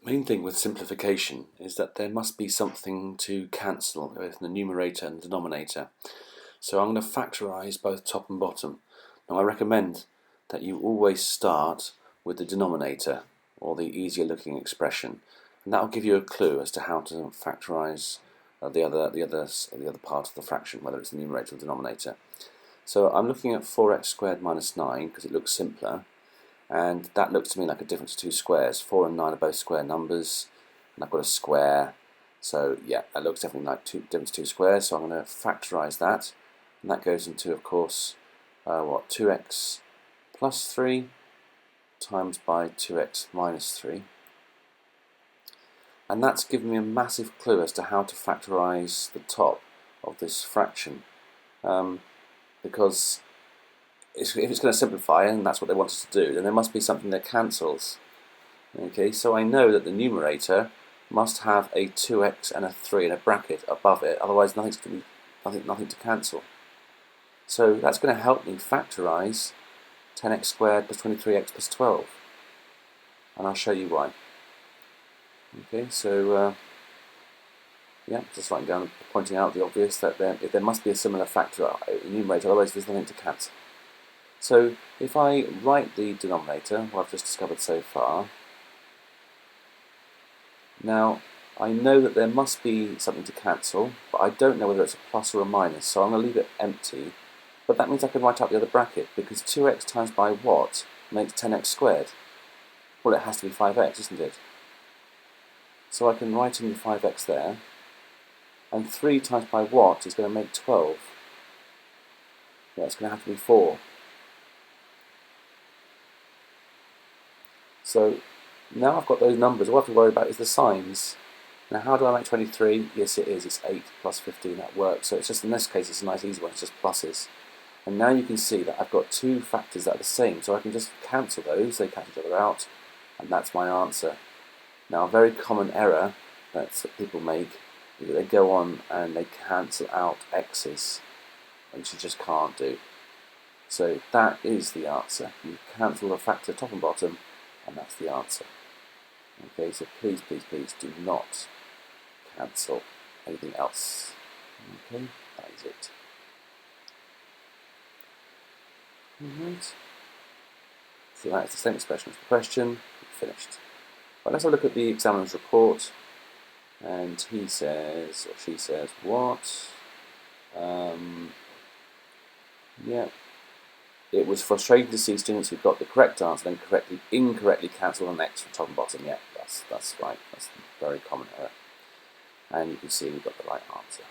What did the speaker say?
Main thing with simplification is that there must be something to cancel both the numerator and the denominator. So I'm going to factorise both top and bottom. Now I recommend that you always start with the denominator or the easier looking expression, and that will give you a clue as to how to factorise the other part of the fraction, whether it's the numerator or denominator. So I'm looking at 4x squared minus 9 because it looks simpler. And that looks to me like a difference of two squares. 4 and 9 are both square numbers, and I've got a square. So yeah, that looks definitely like difference of two squares. So I'm going to factorise that, and that goes into, of course, 2x plus 3 times by 2x minus 3. And that's given me a massive clue as to how to factorise the top of this fraction, because if it's going to simplify, and that's what they want us to do, then there must be something that cancels. Okay, so I know that the numerator must have a 2x and a 3 in a bracket above it, otherwise nothing to cancel. So that's going to help me factorise 10x squared plus 23x plus 12, and I'll show you why. Okay, so yeah, just writing down, pointing out the obvious, that there must be a similar factor in the numerator, otherwise there's nothing to cancel. So if I write the denominator, what I've just discovered so far, now I know that there must be something to cancel, but I don't know whether it's a plus or a minus, so I'm going to leave it empty. But that means I can write out the other bracket, because 2x times by what makes 10x squared? Well, it has to be 5x, isn't it? So I can write in the 5x there, and 3 times by what is going to make 12? Yeah, it's going to have to be 4. So now I've got those numbers, all I have to worry about is the signs. Now how do I make 23? Yes, it is, it's 8 plus 15, that works. So it's just, in this case, it's a nice easy one, it's just pluses. And now you can see that I've got two factors that are the same, so I can just cancel those, they cancel each other out, and that's my answer. Now a very common error that people make is that they go on and they cancel out x's, which you just can't do. So that is the answer. You cancel the factor top and bottom, and that's the answer. Okay, so please, please, please do not cancel anything else. Okay, that is it. Alright. So that is the same expression as the question. Finished. Right, let's have a look at the examiner's report. And he says, or she says, what? Yeah. It was frustrating to see students who got the correct answer then incorrectly cancel an x from top and bottom. Yeah, that's right. That's a very common error. And you can see we got the right answer.